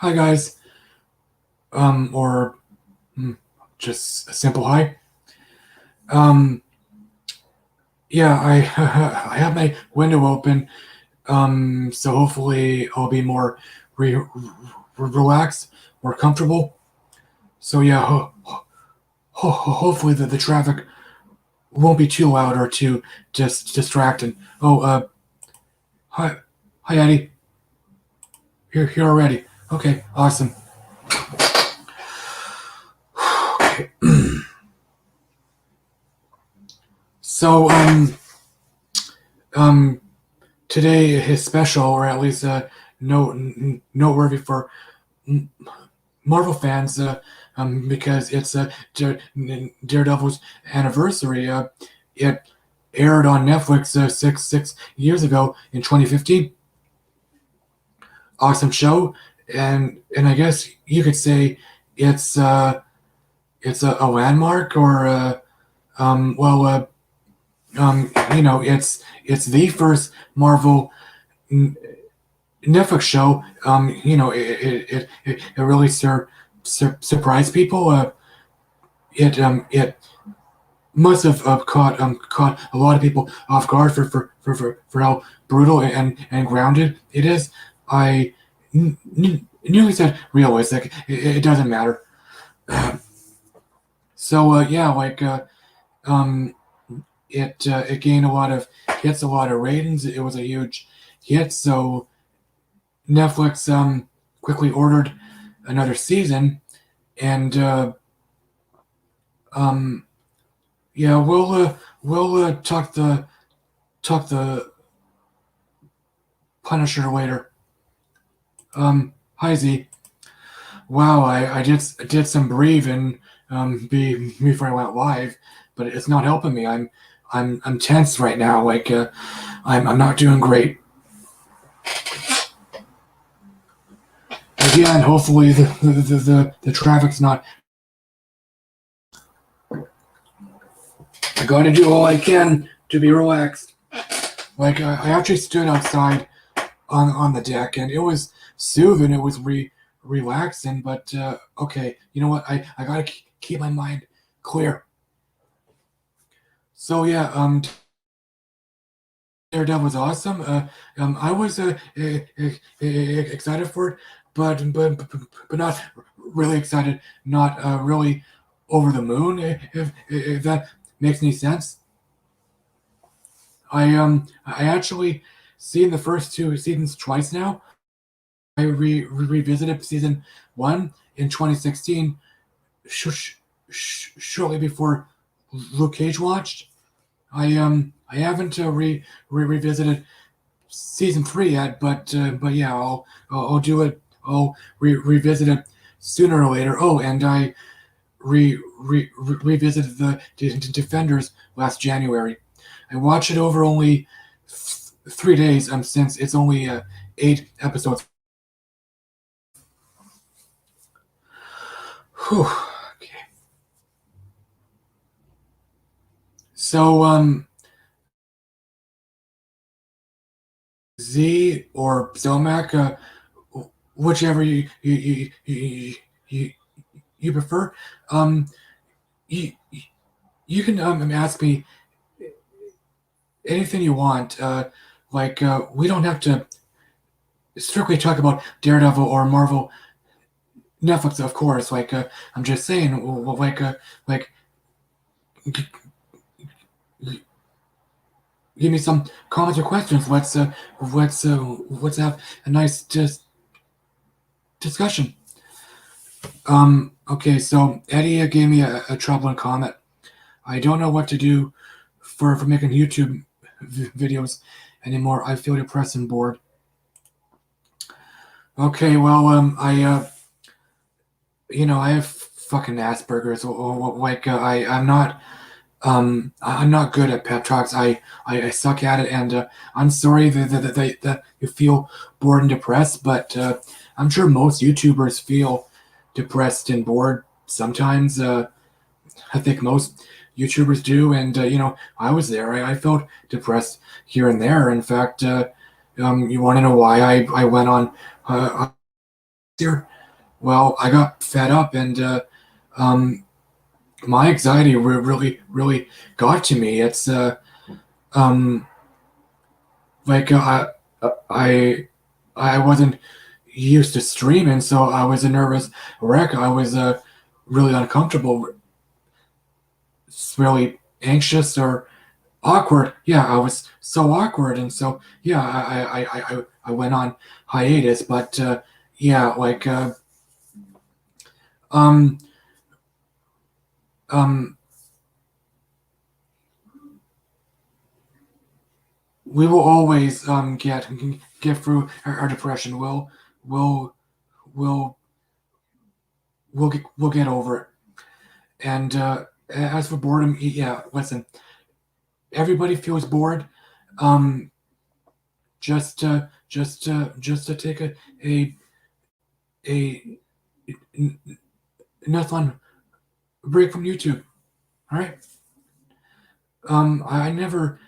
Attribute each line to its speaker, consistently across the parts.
Speaker 1: Hi guys, or just a simple hi. Um, yeah, I I have my window open, so hopefully I'll be more relaxed, more comfortable. So yeah, hopefully the traffic won't be too loud or too just distracting. Oh, hi, hi Eddie, here already. Okay, awesome. Okay. So um today is special, or at least noteworthy for Marvel fans, because it's Daredevil's anniversary. It aired on Netflix six years ago in 2015. Awesome show, and I guess you could say it's a landmark, or well, it's the first Marvel Netflix show. It really surprised people. It must have caught a lot of people off guard for how brutal and grounded it is. I nearly said realistic. It doesn't matter. So yeah, um, it gained a lot of hits, a lot of ratings. It was a huge hit. So Netflix quickly ordered another season, and um, yeah, we'll talk the Punisher later. Hi Z. Wow, I did some breathing before I went live, but it's not helping me. I'm tense right now. I'm not doing great. Again, hopefully the traffic's not. I gotta do all I can to be relaxed. I actually stood outside on the deck, and it was soothing. It was relaxing. But okay, you know what? I gotta keep my mind clear. So yeah, Daredevil was awesome. I was excited for it, but not really excited. Not really over the moon. If that makes any sense. I actually seen the first two seasons twice now. I revisited season one in 2016, shortly before Luke Cage watched. I haven't revisited season three yet, but yeah, I'll do it. I'll revisit it sooner or later. Oh, and I revisited the Defenders last January. I watched it over only 3 days. Since it's only 8 episodes. Whew. Okay. So Z or Zomac, whichever you, you prefer. Um, you you can ask me anything you want. We don't have to strictly talk about Daredevil or Marvel Netflix, of course. I'm just saying, like give me some comments or questions. Let's have a nice discussion. Okay, so Eddie gave me a troubling comment. I don't know what to do for making YouTube videos anymore. I feel depressed and bored. Okay, well, I have fucking Asperger's. I'm not good at pep talks. I suck at it, and I'm sorry that you feel bored and depressed, but I'm sure most YouTubers feel depressed and bored sometimes. I think most YouTubers do, and I was there. I felt depressed here and there. In fact, you want to know why I went on year, well, I got fed up, and um, my anxiety really got to me. It's um, like I wasn't used to streaming, so I was a nervous wreck. I was really uncomfortable, really anxious or awkward. Yeah, I was so awkward, and so yeah, I went on hiatus. But yeah, um um we will always get through our depression. We'll we'll we'll get over it. And as for boredom, yeah, listen, everybody feels bored. Um, just to take a a nothing break from YouTube. All right. I never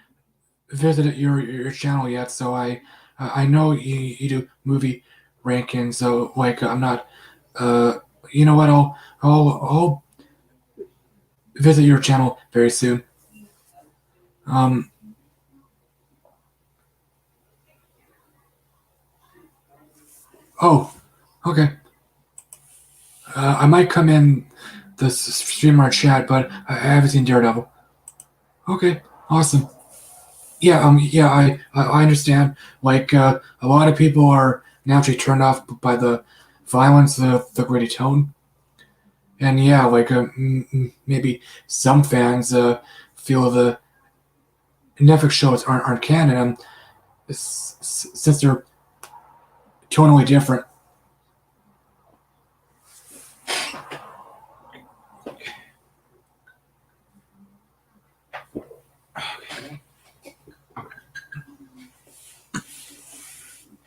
Speaker 1: visited your channel yet, so I know you do movie rankings. So I'm not. Uh, you know what? I'll visit your channel very soon. Um. Oh. Okay. I might come in the streamer chat, but I haven't seen Daredevil. Okay. Awesome. Yeah. Yeah. I understand. A lot of people are naturally turned off by the violence, the gritty tone. And yeah, maybe some fans feel the Netflix shows aren't canon, since they're tonally different.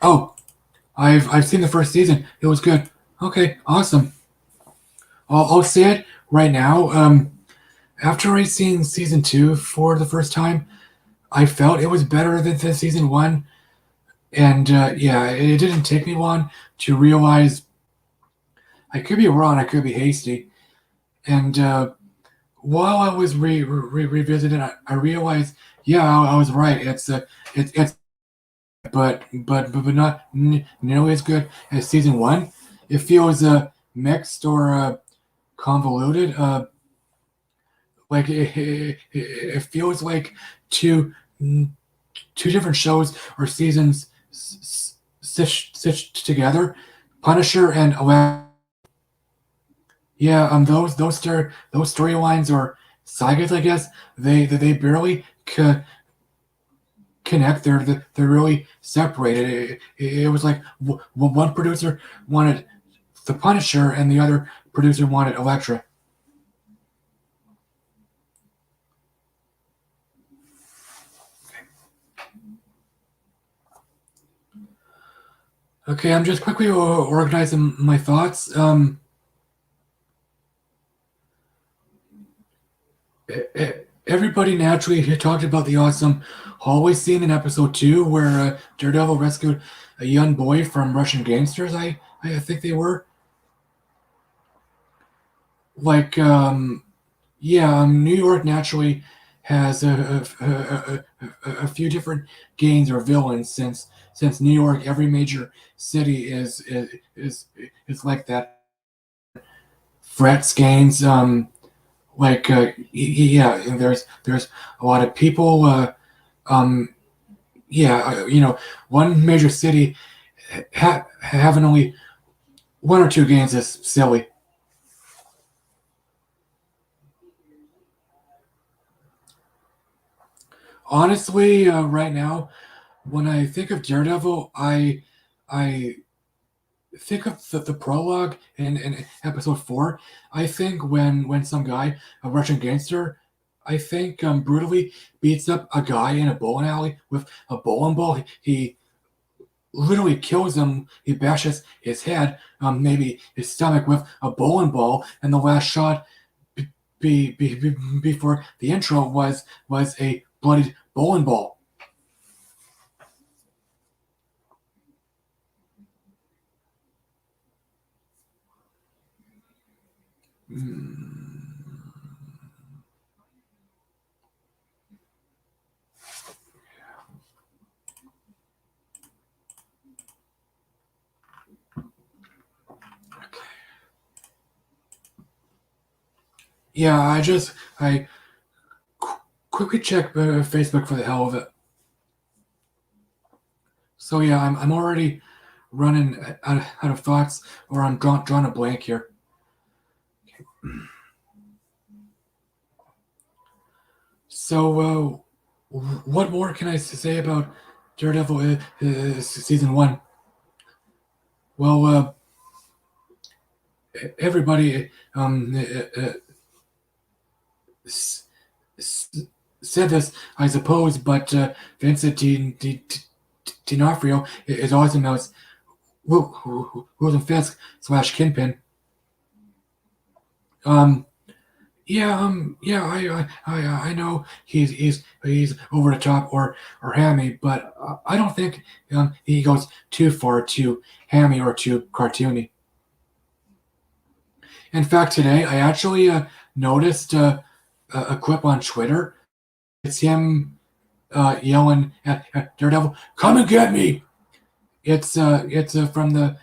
Speaker 1: Oh, I've seen the first season. It was good. Okay, awesome. I'll say it right now. After I seen season two for the first time, I felt it was better than season one. And yeah, it didn't take me long to realize I could be wrong. I could be hasty. And while I was revisiting, I realized, yeah, I was right. It's but not nearly as good as season one. It feels mixed or convoluted. It feels like two two different shows or seasons stitched together. Punisher and yeah, those storylines or sagas, I guess they barely connect. They're really separated. It was like one producer wanted the Punisher and the other producer wanted Elektra. Okay, I'm just quickly organizing my thoughts. Everybody naturally had talked about the awesome hallway scene in episode two, where Daredevil rescued a young boy from Russian gangsters. I think they were like yeah. New York naturally has a few different gangs or villains since New York, every major city is like that. Threats gangs. Yeah, there's a lot of people. Um, yeah, one major city having only one or two games is silly. Honestly, right now, when I think of Daredevil, I think of the prologue in episode four. I think when some guy, a Russian gangster, I think brutally beats up a guy in a bowling alley with a bowling ball. He literally kills him. He bashes his head, maybe his stomach with a bowling ball, and the last shot before the intro was a bloodied bowling ball. Hmm. Yeah, I quickly check Facebook for the hell of it. So yeah, I'm already running out of thoughts, or I'm drawn a blank here. So, what more can I say about Daredevil season one? Well, everybody s- s- said this, I suppose, but Vincent D'Onofrio is awesome as Wilson Fisk slash Kingpin. Um, yeah, I know he's over the top or hammy, but I don't think he goes too far too hammy or too cartoony. In fact, today I actually noticed a clip on Twitter. It's him yelling at Daredevil, "Come and get me!" It's from the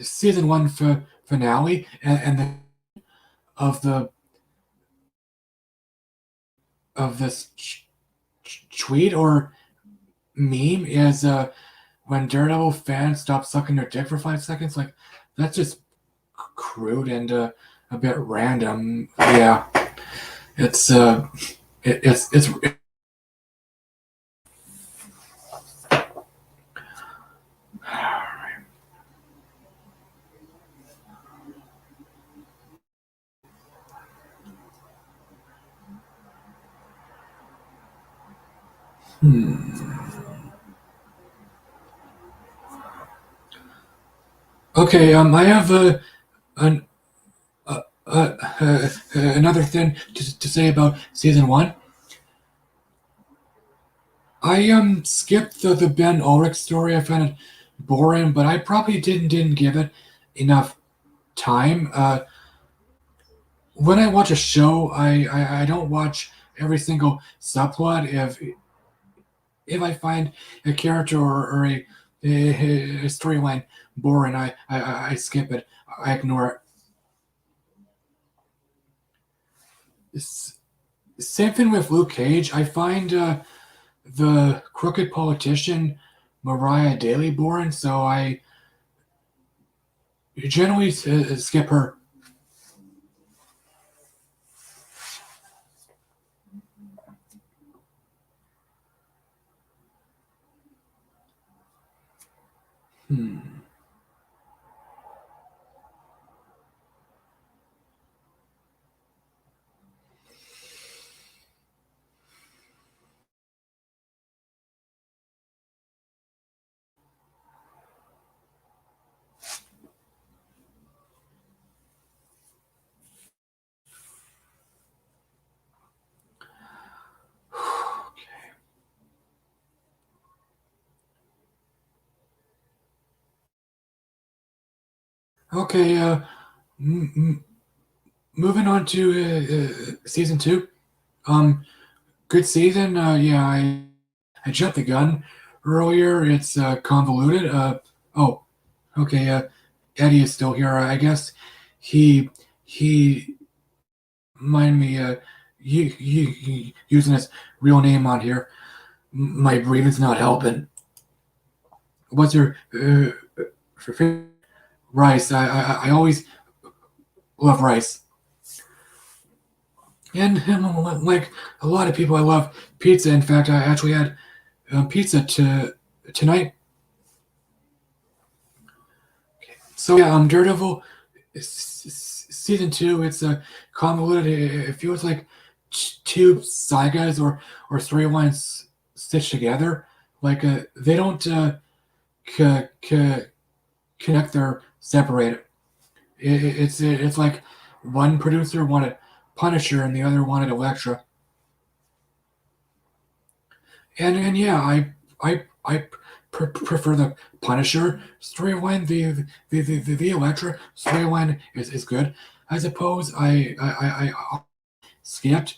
Speaker 1: season one finale, and of the of this tweet or meme is when Daredevil fans stop sucking their dick for 5 seconds. Like that's just crude and a bit random. Yeah, it's it's hmm. Okay. I have an another thing to say about season one. I skipped the Ben Ulrich story. I found it boring, but I probably didn't give it enough time. When I watch a show, I don't watch every single subplot. If I find a character or a storyline boring, I skip it. I ignore it. Same thing with Luke Cage. I find the crooked politician Mariah Daly boring, so I generally skip her. Hmm. Okay, m- m- moving on to season two. Um, good season. Yeah, I jumped the gun earlier. It's convoluted. Oh, okay. Eddie is still here. I guess he mind me using his real name on here. My breathing's not helping. What's your for rice? I always love rice. And like a lot of people, I love pizza. In fact, I actually had pizza tonight. So yeah, Daredevil season two. It's a convoluted. It feels like two sagas or storylines stitched together. Like they don't c- c- connect. They're separated. It's like one producer wanted Punisher and the other wanted Elektra. And yeah, I prefer the Punisher storyline. The Elektra storyline is good. I suppose I skipped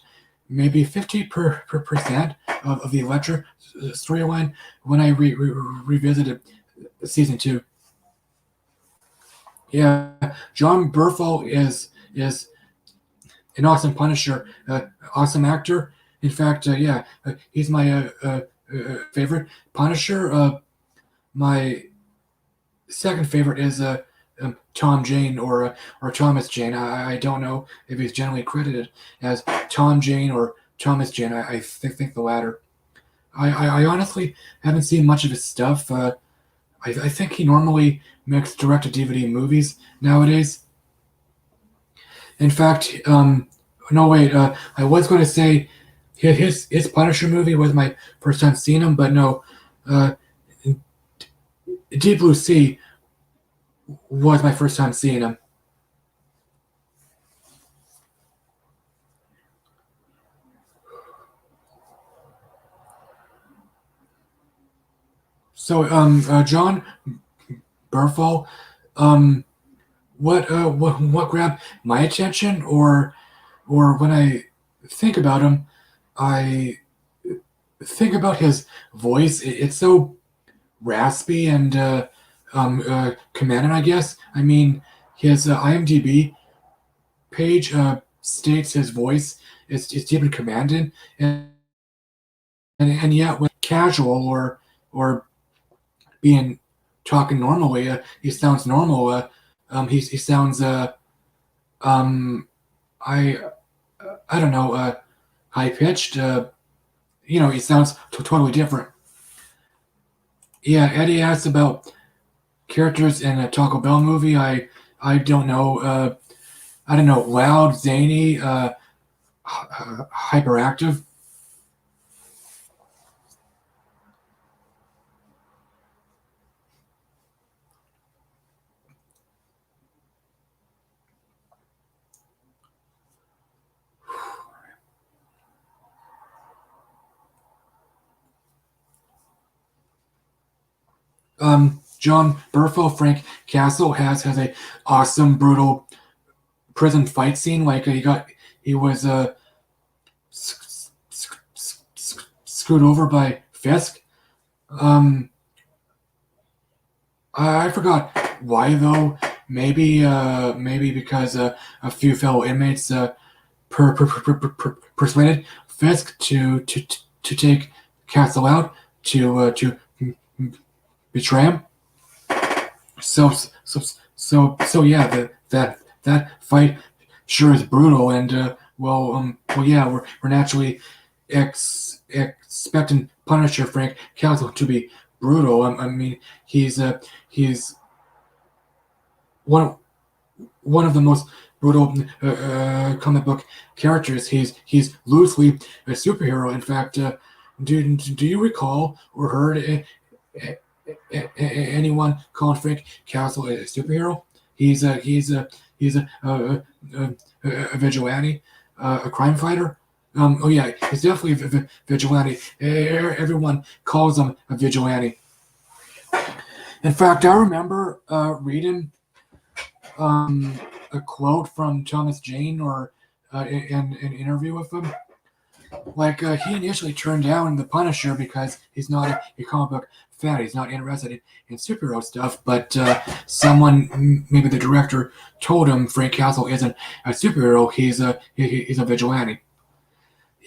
Speaker 1: maybe 50% of the Electra storyline when I revisited season two. Yeah, John Burfall is an awesome Punisher, awesome actor. In fact, yeah, he's my favorite Punisher. My second favorite is Tom Jane or Thomas Jane. I don't know if he's generally credited as Tom Jane or Thomas Jane. I think the latter. I honestly haven't seen much of his stuff. I think he normally makes direct to DVD movies nowadays. In fact, no wait, I was going to say his Punisher movie was my first time seeing him, but no, uh, Deep Blue Sea was my first time seeing him. So, John Burfall, um, what grabbed my attention, or when I think about him, I think about his voice. It's so raspy and commanding, I guess. I mean, his IMDb page states his voice is deep and commanding, and yet when casual or being talking normally, he sounds normal. He sounds um, I I don't know, high pitched. He sounds totally different. Yeah, Eddie asked about characters in a Taco Bell movie. I don't know. I don't know. Loud, zany, hyperactive. John Burfo, Frank Castle has a awesome, brutal prison fight scene. Like he was screwed over by Fisk. Um, I forgot why though. Maybe because a few fellow inmates persuaded Fisk to take Castle out to betray him. So so yeah, that fight sure is brutal, and well yeah, we're naturally expecting Punisher Frank Castle to be brutal. I mean, he's one one of the most brutal comic book characters. He's loosely a superhero. In fact, do you recall or heard anyone calling Frank Castle a superhero? He's a vigilante, a crime fighter. Oh yeah, he's definitely a vigilante. Everyone calls him a vigilante. In fact, I remember reading a quote from Thomas Jane or in an interview with him. Like he initially turned down the Punisher because he's not a comic book fan. He's not interested in superhero stuff. But someone, maybe the director, told him Frank Castle isn't a superhero. He's a vigilante.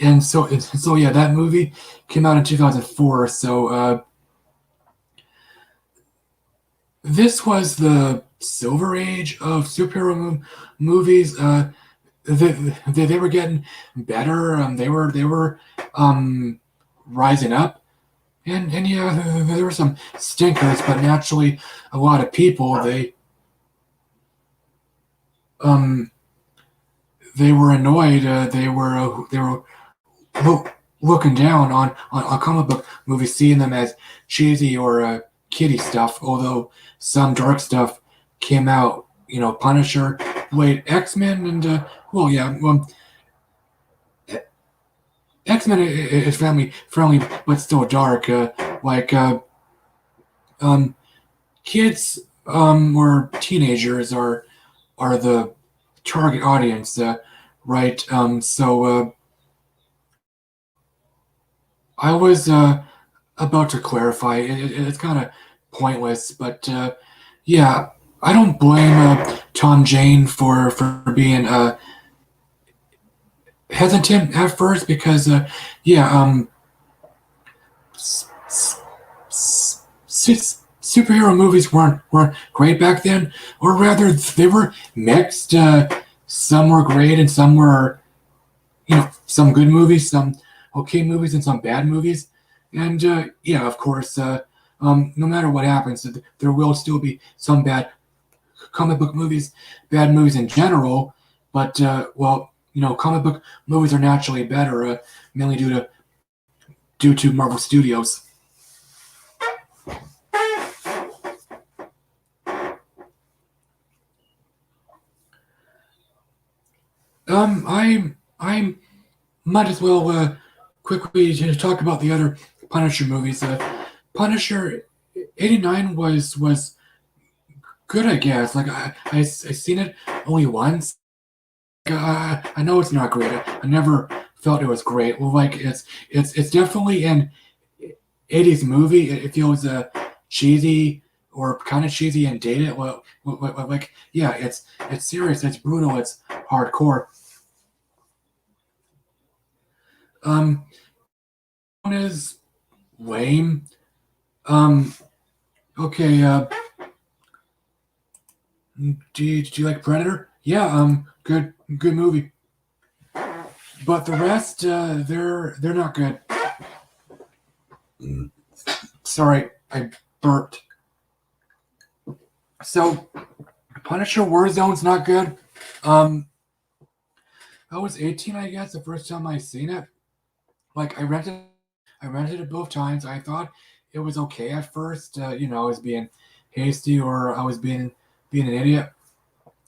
Speaker 1: And so yeah, that movie came out in 2004. So this was the silver age of superhero movies. They were getting better. They were rising up, and yeah, there were some stinkers, but naturally, a lot of people um they were annoyed. They were looking down on comic book movies, seeing them as cheesy or kiddie stuff. Although some dark stuff came out, Punisher, Blade, X-Men, and well, yeah, X-Men is family friendly, but still dark. Like um, kids or teenagers are the target audience, right? I was about to clarify. It's kind of pointless, but yeah, I don't blame Tom Jane for being hesitant at first because yeah, superhero movies weren't great back then, or rather they were mixed. Some were great and some were some good movies, some okay movies, and some bad movies. And yeah, of course, no matter what happens, there will still be some bad comic book movies, bad movies in general. But well, comic book movies are naturally better, mainly due to Marvel Studios. I might as well quickly talk about the other Punisher movies. Punisher '89 was good, I guess. Like I seen it only once. I know it's not great. I never felt it was great. Well, like it's definitely an '80s movie. It feels cheesy or kind of cheesy and dated. Like yeah, it's serious. It's brutal. It's hardcore. Um, one is lame. Um, okay. Do you like Predator? Yeah. Good movie. But the rest, they're not good. Sorry, I burped. So, Punisher Warzone's not good. Um, I was 18, I guess, the first time I seen it. Like I rented it both times. I thought it was okay at first. I was being hasty or I was being an idiot.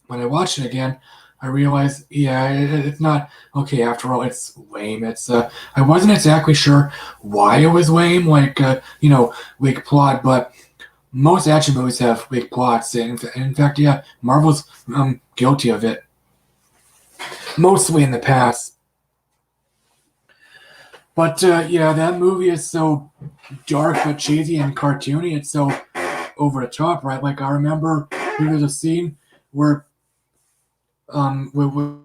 Speaker 1: When I watched it again, I realized, yeah, it's not okay after all. It's lame. I wasn't exactly sure why it was lame, like weak plot, but most action movies have weak plots. In fact, yeah, Marvel's guilty of it, mostly in the past. But yeah, that movie is so dark but cheesy and cartoony. It's so over the top, right? Like I remember there's a scene where with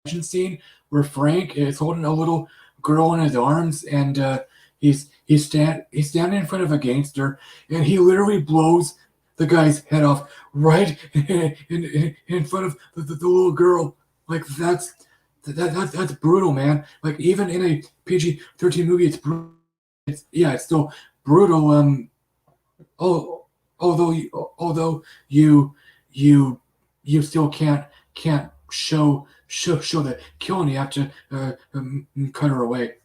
Speaker 1: action scene where Frank is holding a little girl in his arms, and he's standing in front of a gangster, and he literally blows the guy's head off right in front of the little girl. Like that's brutal, man. Like even in a PG-13 movie, it's brutal. It's still brutal. Oh, although you you you still can't show the killing. You have to cut her away.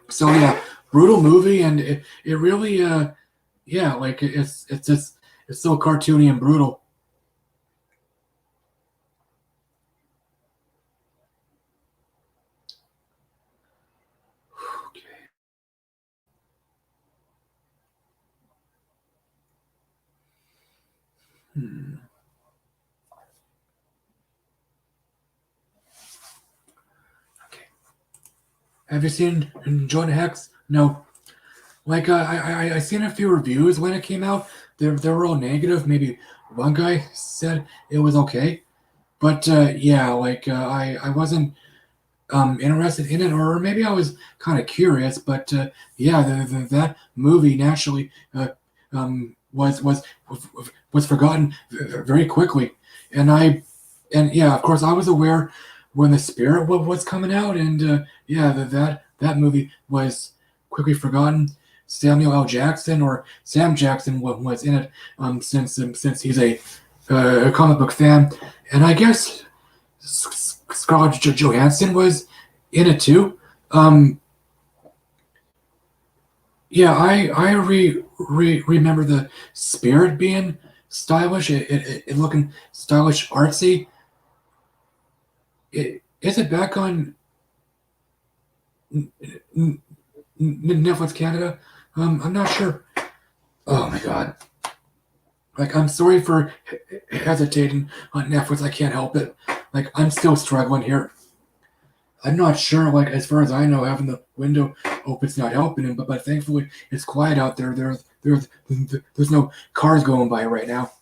Speaker 1: So yeah, brutal movie, and it really yeah, like it's just it's so cartoony and brutal. Hmm. Okay. Have you seen John Hex? No. Like I seen a few reviews when it came out. They were all negative. Maybe one guy said it was okay, but yeah, like I wasn't interested in it, or maybe I was kind of curious. But yeah, that movie naturally was forgotten very quickly, and yeah, of course, I was aware when the Spirit was coming out, and yeah, that movie was quickly forgotten. Samuel L. Jackson or Sam Jackson was in it since he's a comic book fan, and I guess Scarlett Johansson was in it too. Um, yeah, remember the Spirit being stylish, it looking stylish, artsy. Is it back on Netflix Canada? I'm not sure. Oh my god. Like, I'm sorry for hesitating on Netflix. I can't help it. Like, I'm still struggling here. I'm not sure. Like, as far as I know, having the window open's not helping him. But thankfully, it's quiet out there. There's no cars going by right now.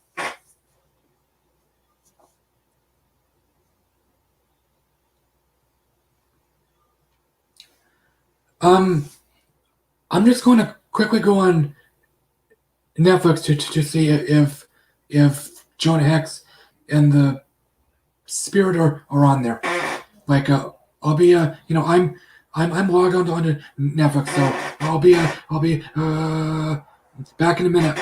Speaker 1: Um, I'm just going to quickly go on Netflix to see if Jonah Hex and the Spirit are on there. Like, I'll be I'm logged onto Netflix, so I'll be back in a minute.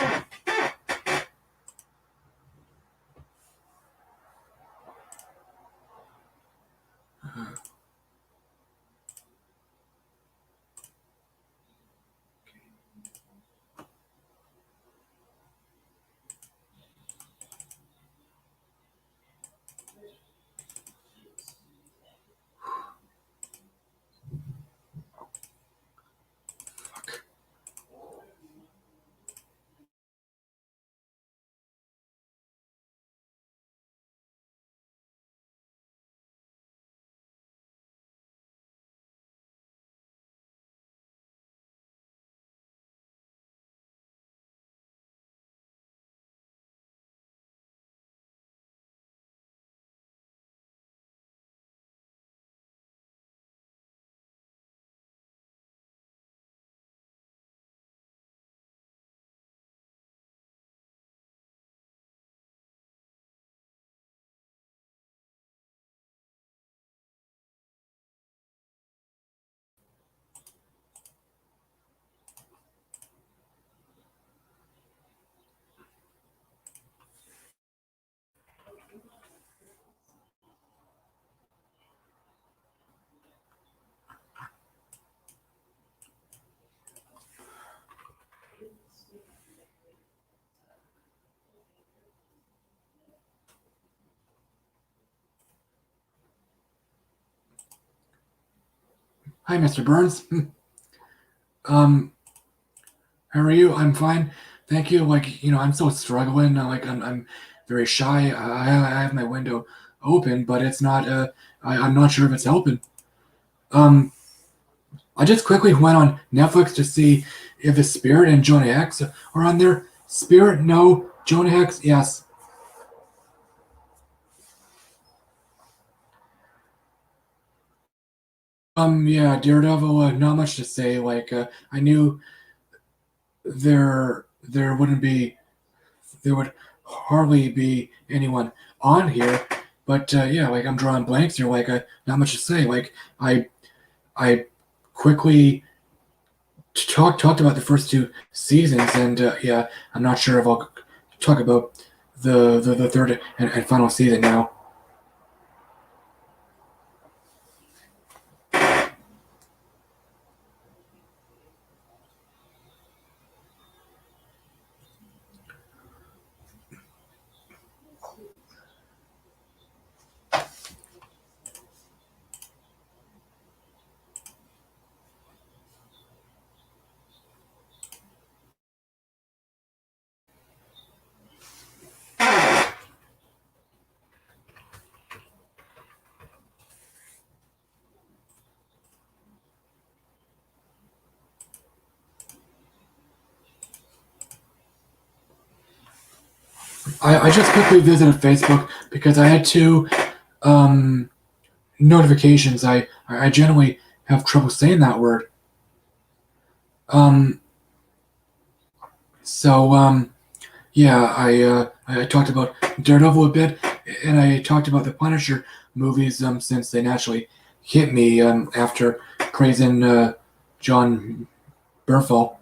Speaker 1: Hi, Mr. Burns. Um, how are you? I'm fine, thank you. Like, I'm still struggling. Like, I'm very shy. I have my window open, but it's not. I'm not sure if it's helping. Um, I just quickly went on Netflix to see if the Spirit and Jonah Hex are on there. Spirit, no. Jonah Hex, yes. Yeah, Daredevil. Not much to say. Like, I knew there wouldn't be, there would hardly be anyone on here, but yeah, like I'm drawing blanks here. Like, not much to say. Like, I quickly talked about the first two seasons, and yeah, I'm not sure if I'll talk about the third and final season now. I just quickly visited Facebook because I had two um, notifications. I generally have trouble saying that word. Um, so yeah, I talked about Daredevil a bit, and I talked about the Punisher movies since they naturally hit me after praising John Burfall.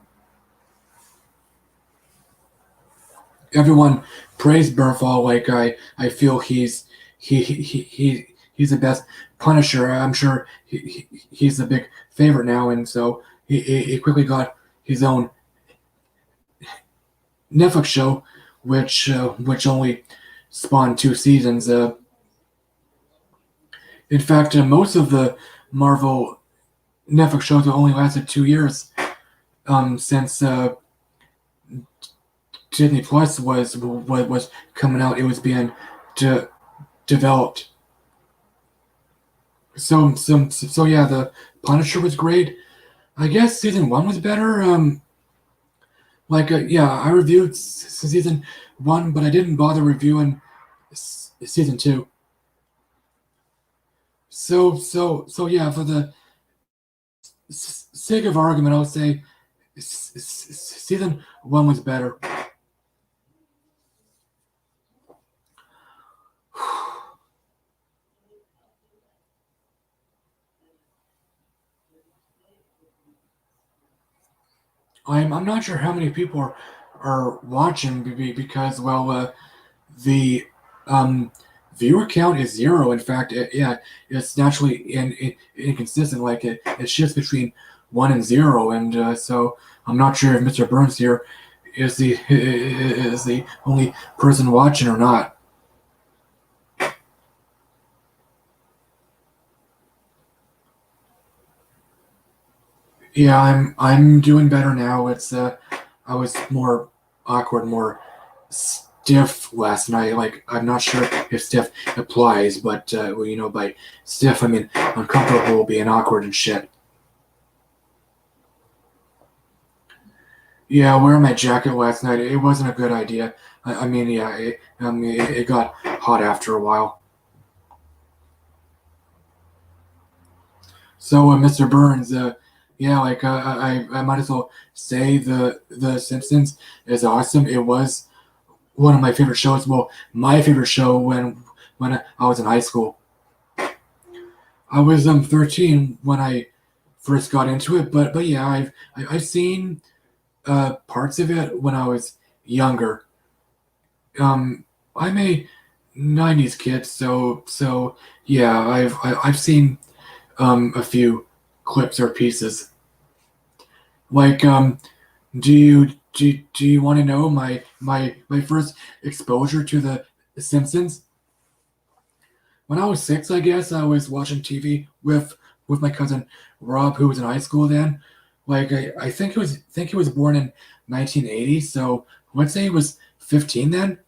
Speaker 1: Everyone praised Burfall. Like, I feel he's the best Punisher. I'm sure he's a big favorite now, and so he quickly got his own Netflix show, which only spawned two seasons. In fact, most of the Marvel Netflix shows have only lasted 2 years since Disney Plus was coming out, it was being de- developed. So yeah, the Punisher was great. I guess season one was better. Yeah, I reviewed season one, but I didn't bother reviewing season two. So yeah, for the sake of argument, I'll say season one was better. I'm not sure how many people are watching because the um, viewer count is zero. In fact, yeah, it's naturally inconsistent. Like it shifts between one and zero, and so I'm not sure if Mr. Burns here is the only person watching or not. Yeah, I'm doing better now. It's I was more awkward, more stiff last night. Like I'm not sure if stiff applies, but well, by stiff I mean uncomfortable, being awkward and shit. Yeah, wearing my jacket last night, it wasn't a good idea. I mean, yeah, it got hot after a while. So, Mr. Burns, yeah, I might as well say the Simpsons is awesome. It was one of my favorite shows. Well, my favorite show when I was in high school. I was 13 when I first got into it, but yeah, I've seen parts of it when I was younger. I'm a '90s kid, so yeah, I've seen a few clips or pieces. Like, do you want to know my first exposure to the Simpsons? When I was six, I guess I was watching TV with my cousin Rob, who was in high school then. Like I think he was born in 1980, so let's say he was 15 then.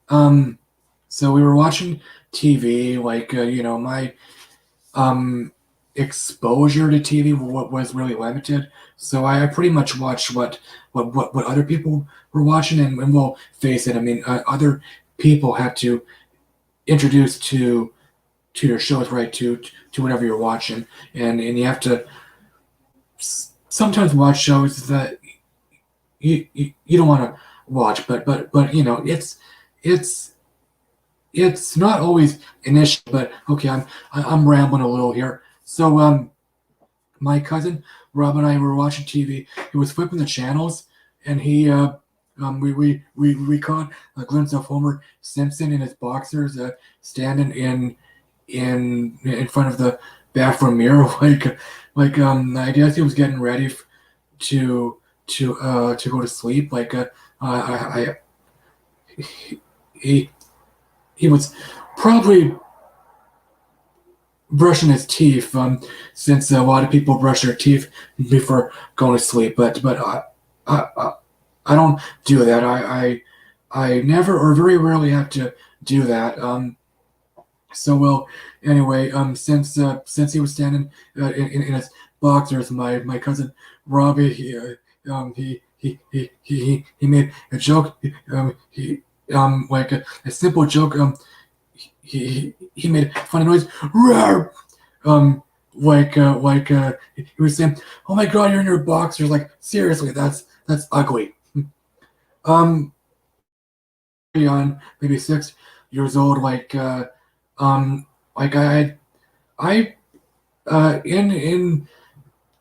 Speaker 1: Um, so we were watching TV. Like my um exposure to TV was really limited. So I pretty much watched what other people were watching, and we'll face it. I mean, other people had to introduce to your shows, right? To whatever you're watching, and you have to sometimes watch shows that you don't want to watch, but it's it's not always an issue. But okay, I'm rambling a little here. So my cousin Rob and I were watching TV. He was flipping the channels, and we caught a glimpse of Homer Simpson in his boxers, standing in front of the bathroom mirror, I guess he was getting ready to go to sleep. I he he was probably brushing his teeth, since a lot of people brush their teeth before going to sleep. I, I don't do that. I never or very rarely have to do that. So well, anyway, since he was standing in his boxers, my cousin Robbie, he made a joke. Like a simple joke. He made a funny noise. Roar! He was saying, "Oh my God, you're in your boxers!" Like seriously, that's ugly. Um, on maybe 6 years old, um, like I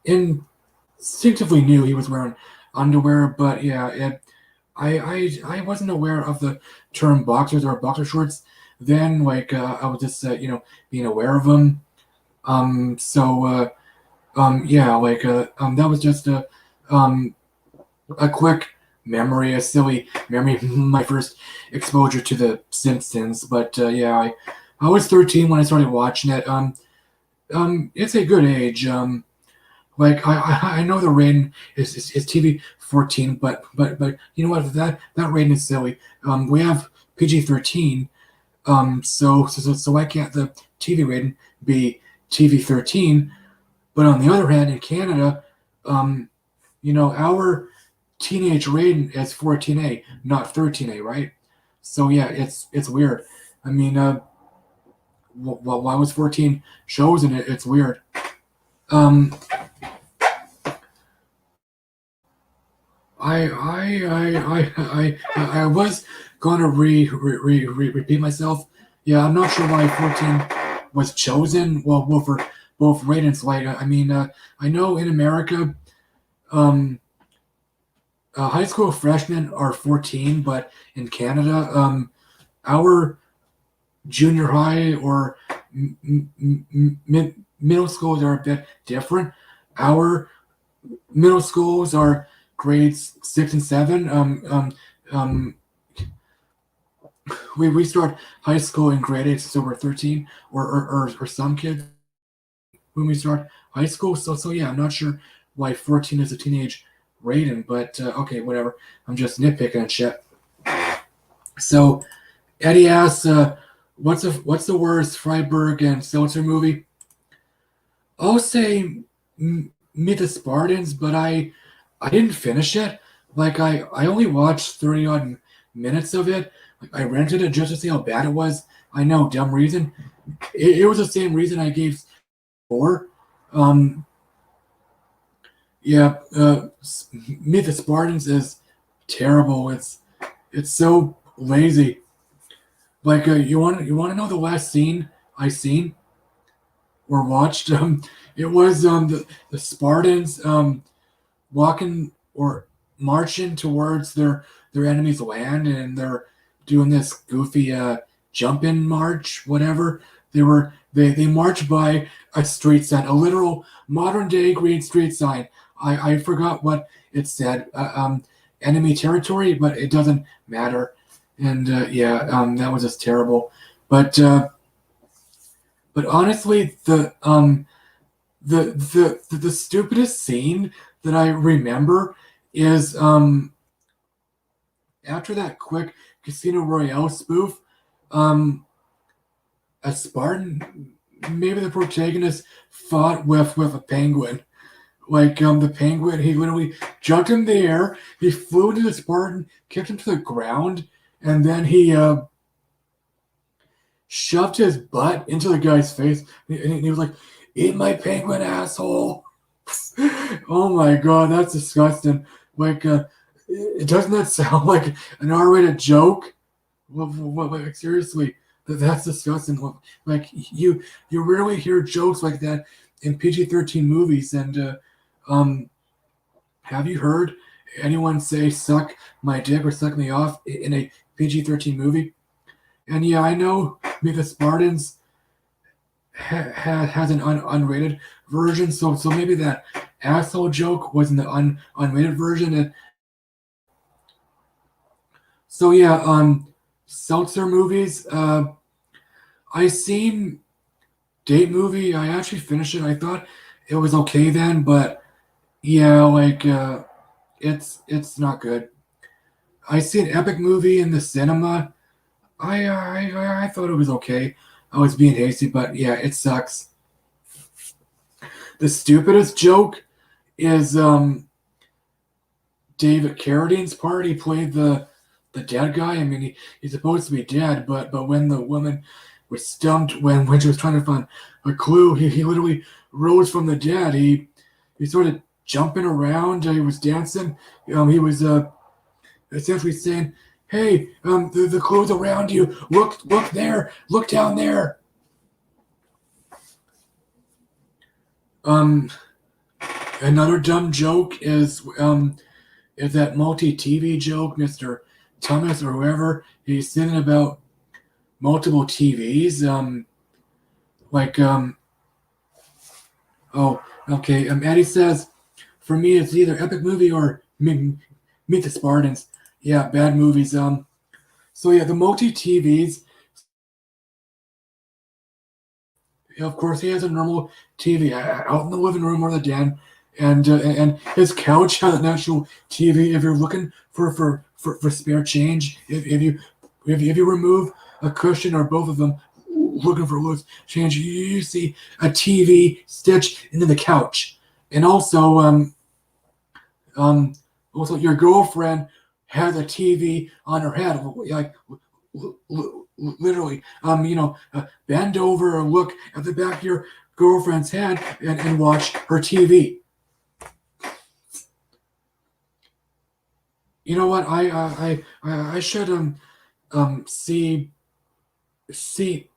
Speaker 1: instinctively knew he was wearing underwear, but yeah, I wasn't aware of the term boxers or boxer shorts. Then, I was just being aware of them. Yeah, that was just a quick memory, a silly memory, my first exposure to the Simpsons. But yeah, I was 13 when I started watching it. It's a good age. Like I know the rating is TV 14, but you know what, that rating is silly. We have PG 13. So why can't the TV rating be TV 13? But on the other hand, in Canada, um, our teenage rating is 14A, not 13A, right? So yeah, it's weird. I mean, why was 14 chosen? It's weird. Um, I was gonna repeat myself. Yeah, I'm not sure why 14 was chosen. Well, for both ratings. Like, I mean, I know in America, um, high school freshmen are 14, but in Canada, our junior high or middle schools are a bit different. Our middle schools are grades 6 and 7. We start high school in grade 8, so we're 13, or some kids when we start high school. So yeah, I'm not sure why 14 is a teenage rating, but okay, whatever. I'm just nitpicking and shit. So Eddie asks, what's the worst Freiburg and Seltzer movie? I'll say Meet the Spartans, but I didn't finish it. Like I only watched 30 odd minutes of it. Like I rented it just to see how bad it was. I know, dumb reason. It was the same reason I gave 4. Um, yeah, Meet the Spartans is terrible. It's so lazy. Like you want to know the last scene I seen or watched? It was the Spartans walking or marching towards their enemy's land, and they're doing this goofy jumping march, whatever. They march by a street sign, a literal modern day green street sign. I forgot what it said. Enemy territory, but it doesn't matter. And yeah, that was just terrible. But honestly, the stupidest scene that I remember is after that quick Casino Royale spoof, um, a Spartan, maybe the protagonist fought with a penguin. Like the penguin, he literally jumped in the air, he flew into the Spartan, kicked him to the ground, and then he shoved his butt into the guy's face, and he was like, "Eat my penguin, asshole!" Oh my god, that's disgusting. Like, it doesn't that sound like an R-rated joke? Like, seriously, that's disgusting. Like, you rarely hear jokes like that in PG-13 movies. And um, have you heard anyone say "suck my dick" or "suck me off" in a PG-13 movie? And yeah, I know Meet the Spartans has an unrated version, so maybe that asshole joke was in the unrated version. And so yeah, seltzer movies. I seen Date Movie. I actually finished it. I thought it was okay then, but yeah, like it's not good. I seen Epic Movie in the cinema. I thought it was okay. I was being hasty, but yeah, it sucks. The stupidest joke is David Carradine's part. He played the dead guy. I mean, he's supposed to be dead, but when the woman was stumped when she was trying to find a clue, he literally rose from the dead. He started jumping around. He was dancing. He was essentially saying, "Hey, the clue's around you. Look there. Look down there." Um, Another dumb joke is that multi TV joke, Mr. Thomas or whoever. He's saying about multiple TVs. Like oh, okay. Eddie says, for me, it's either Epic Movie or Meet the Spartans. Yeah, bad movies. So yeah, the multi TVs. Of course, he has a normal TV out in the living room or the den, and his couch has an actual TV. If you're looking for spare change, if you remove a cushion or both of them, looking for loose change, you see a TV stitched into the couch, and um also your girlfriend has a TV on her head, like literally, bend over and look at the back of your girlfriend's head and watch her TV. You know what? I should see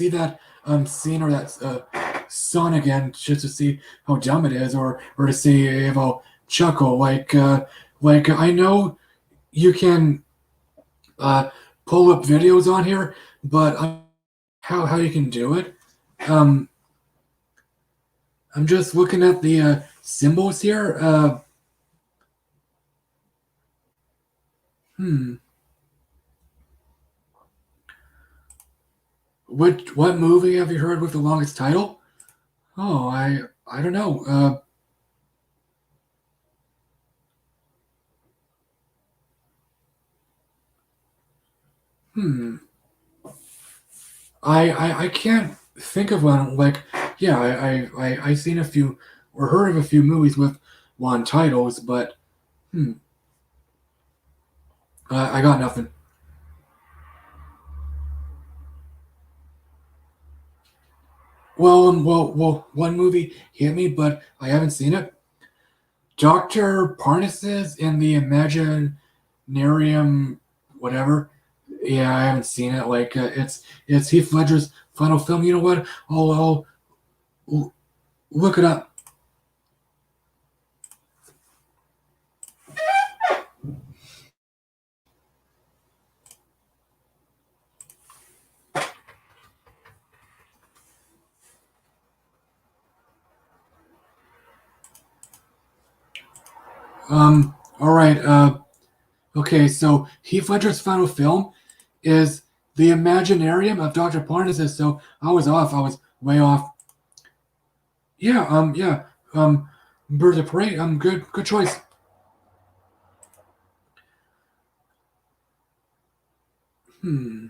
Speaker 1: that scene or that song again just to see how dumb it is, or to see if I'll chuckle. Like I know you can uh pull up videos on here, but how you can do it. Um, I'm just looking at the symbols here. Hmm. What movie have you heard with the longest title? Oh, I don't know. Hmm. I can't think of one. Like, yeah, I seen a few or heard of a few movies with long titles, but hmm, I got nothing. One movie hit me, but I haven't seen it. Doctor Parnassus in the Imaginarium, whatever. Yeah, I haven't seen it. Like, it's Heath Ledger's final film. You know what? I'll look it up. All right. Okay. So Heath Ledger's final film is the Imaginarium of Doctor Parnassus. So I was off. I was way off. Yeah. Yeah. Birds of Prey. Good choice. Hmm.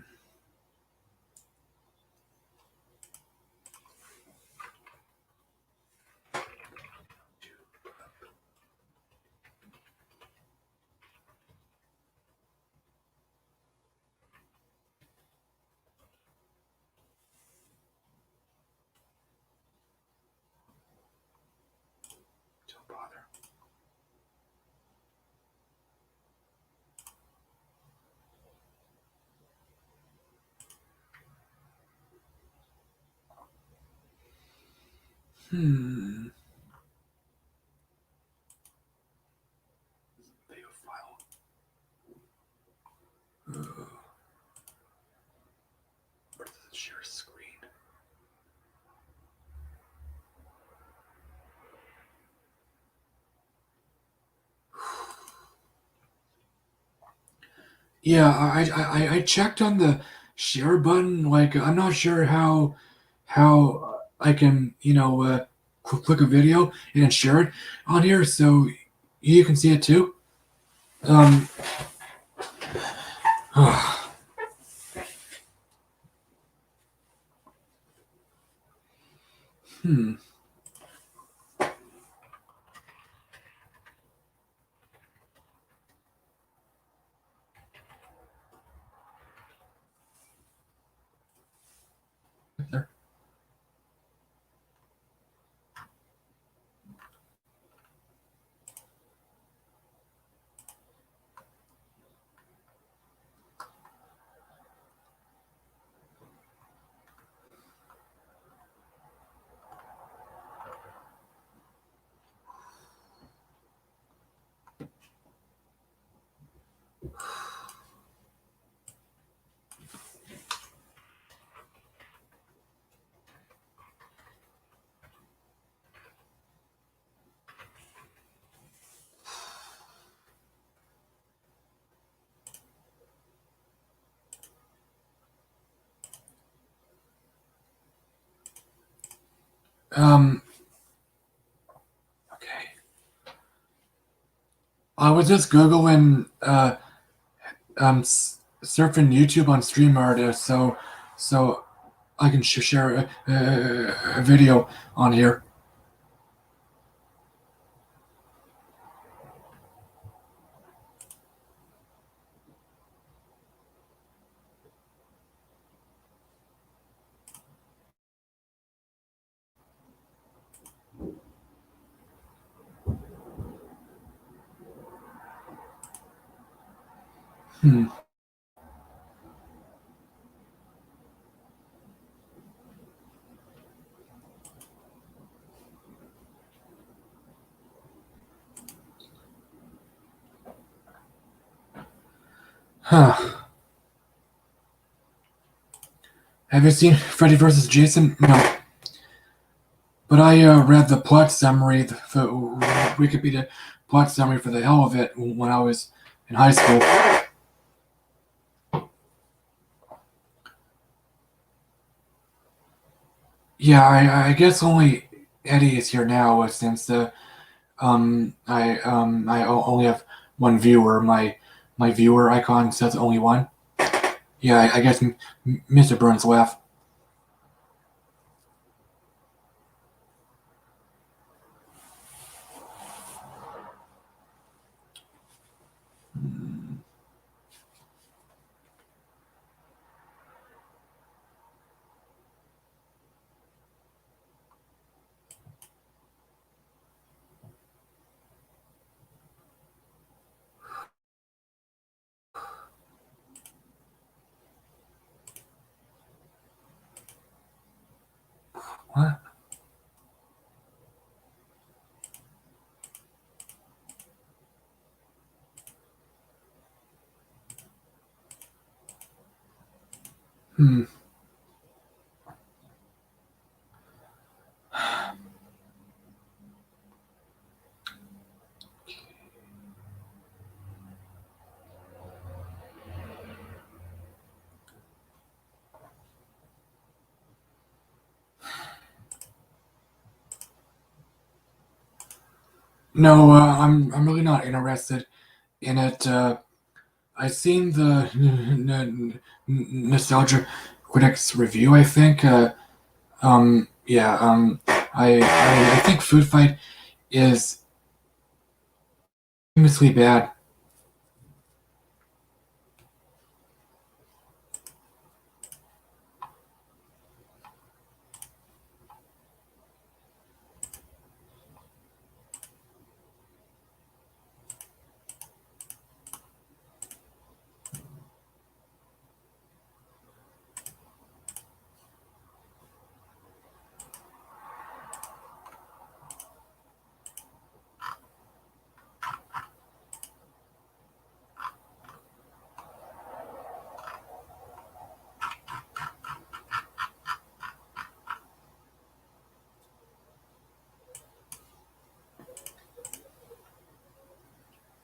Speaker 1: Don't bother. Hmm. Video file. Where does it share screen? Yeah, I checked on the share button. Like, I'm not sure how I can click a video and share it on here, so you can see it too. Um, hmm. There. Um. Okay. was just googling surfing YouTube on StreamYard, so I can share a video on here. Hmm. Huh. Have you seen Freddy vs. Jason? No. But I read the plot summary, the Wikipedia plot summary for the hell of it when I was in high school. Yeah, I guess only Eddie is here now since only have one viewer. My viewer icon says only one. Yeah, I guess Mr. Burns left. What? Hmm. No, I'm really not interested in it. I seen the nostalgia critics review. I think. Yeah. I think Food Fight is famously bad.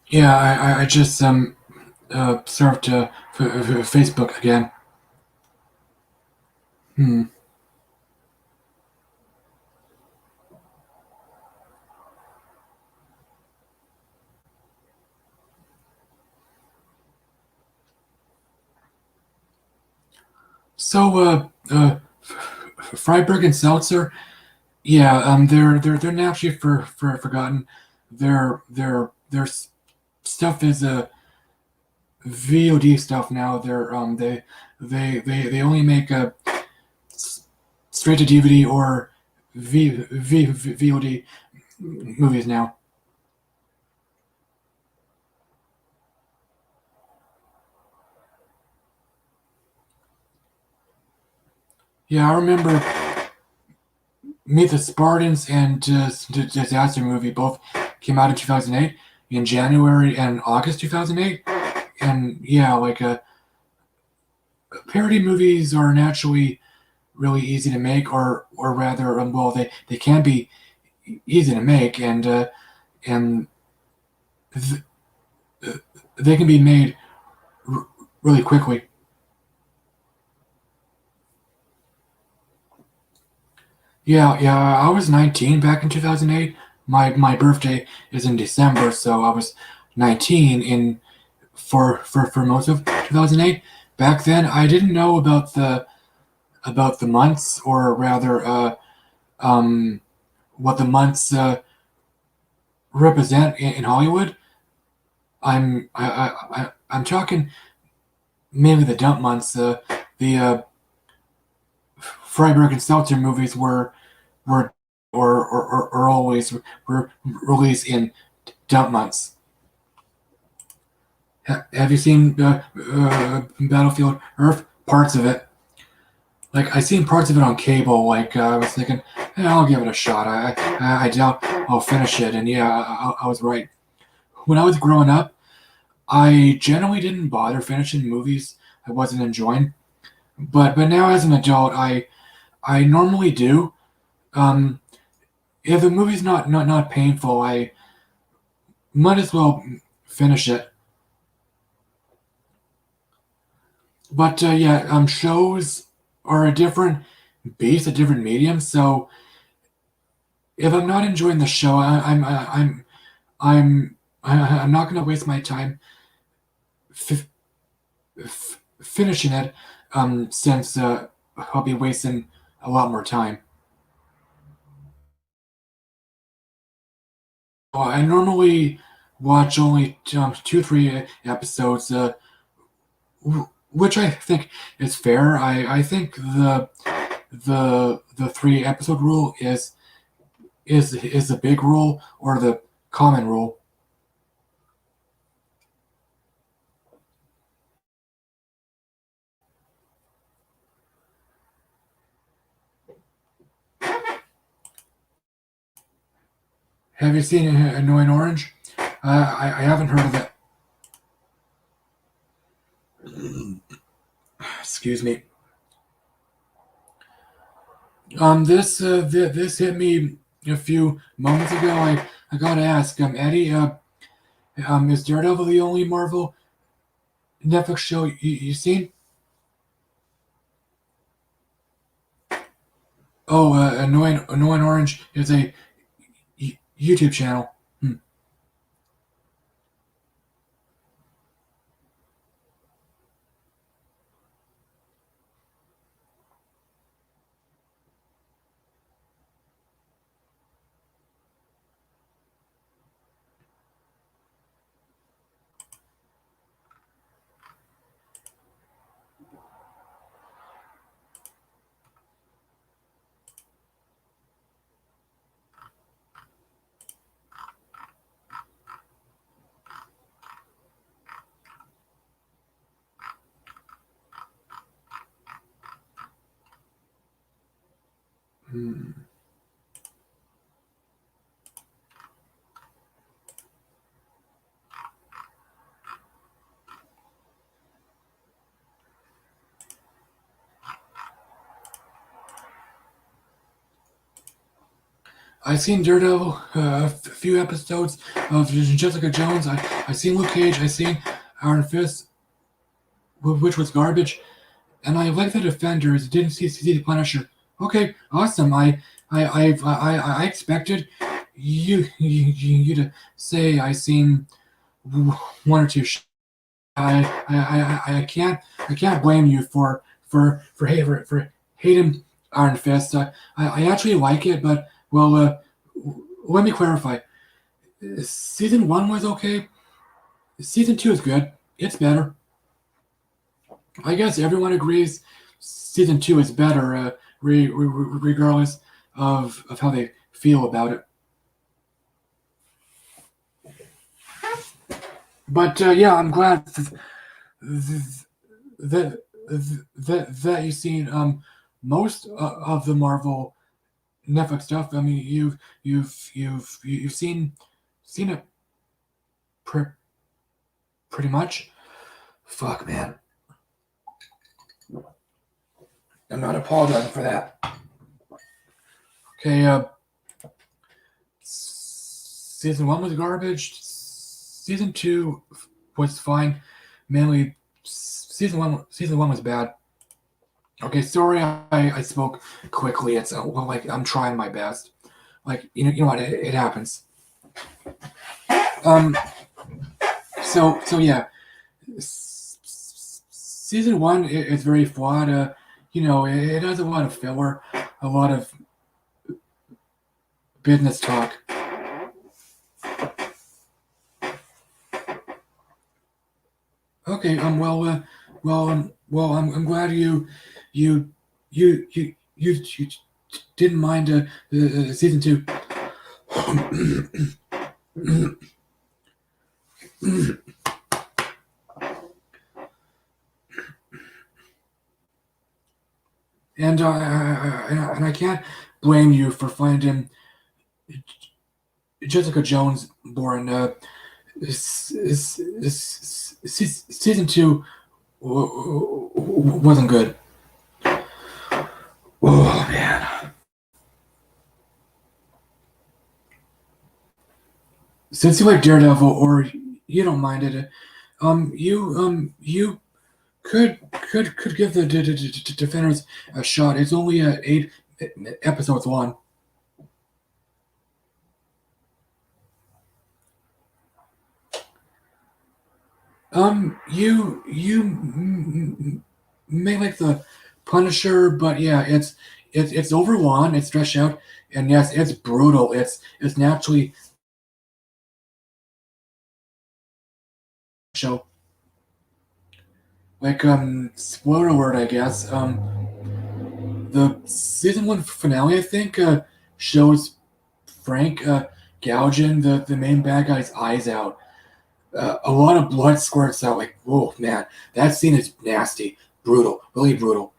Speaker 1: Yeah, I just surfed Facebook again. Hmm. So, Freiburg and Seltzer, yeah, they're naturally forgotten. Their stuff is VOD stuff now. They only make straight to DVD or VOD movies now. Yeah, I remember Meet the Spartans and Disaster Movie both came out in 2008 in January and August 2008. And yeah, like parody movies are naturally really easy to make, or rather, well, they can be easy to make, and th- they can be made r- really quickly. Yeah, yeah. I was 19 back in 2008. My birthday is in December, so I was 2019 in for most of 2008. Back then, I didn't know about the months, or rather, what the months represent in Hollywood. I'm talking mainly the dump months. The Freiberg and Seltzer movies were or always were released in dump months. Have you seen Battlefield Earth? Parts of it. Like I seen parts of it on cable. Like I was thinking, I'll give it a shot. I doubt I'll finish it. And yeah, I was right. When I was growing up, I generally didn't bother finishing movies I wasn't enjoying. But now as an adult, I normally do. Um, if the movie's not painful, I might as well finish it. But yeah, shows are a different beast, a different medium. So if I'm not enjoying the show, I'm I'm not gonna waste my time f- finishing it. Since I'll be wasting a lot more time. I normally watch only 2 3 episodes, which I think is fair. I think the 3 episode rule is the big rule or the common rule. Have you seen Annoying Orange? I haven't heard of it. Excuse me. This hit me a few moments ago. I gotta ask, Eddie, is Daredevil the only Marvel Netflix show you seen? Oh, Annoying Orange is a YouTube channel. Hmm. Hmm. I seen Daredevil, a few episodes of Jessica Jones. I seen Luke Cage. I seen Iron Fist, which was garbage. And I like the Defenders. Didn't see the Punisher. Okay, awesome. I expected you to say I seen one or two. I can't blame you for hating Iron Fist. I actually like it, but well, let me clarify. Season 1 was okay. Season 2 is good. It's better. I guess everyone agrees season 2 is better, regardless of how they feel about it. But yeah, I'm glad that that you've seen most of the Marvel Netflix stuff. I mean, you've seen it pretty much. Fuck, man. I'm not apologizing for that. Okay, season 1 was garbage. Season 2 was fine. Mainly, season one was bad. Okay, sorry I spoke quickly. It's well, like I'm trying my best. Like you know what, it happens. Um, So yeah, season one is very flawed. It has a lot of filler, a lot of business talk. Okay. I'm glad you, you didn't mind season two. And I can't blame you for finding Jessica Jones boring. Season two wasn't good. Oh man! Since you like Daredevil, or you don't mind it, you could give the Defenders a shot. It's only 8 episodes long. You may like the Punisher, but yeah, it's overlong, it's stretched out, and yes, it's brutal. It's naturally show. Like spoiler alert, I guess. The season one finale, I think, shows Frank gouging the main bad guy's eyes out. A lot of blood squirts out. Like, whoa, man, that scene is nasty, brutal, really brutal.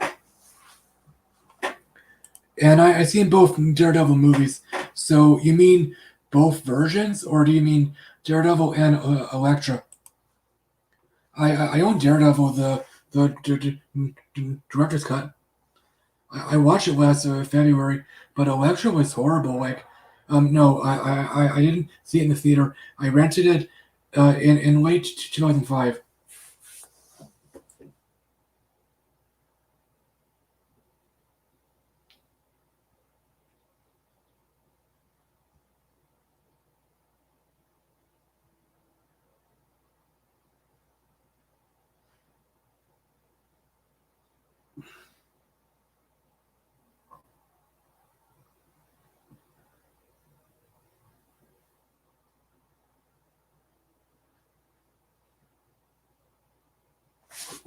Speaker 1: And I seen both Daredevil movies. So you mean both versions, or do you mean Daredevil and Elektra? I own Daredevil, the director's cut. I watched it last February, but Elektra was horrible. Like, no, I didn't see it in the theater. I rented it in late 2005.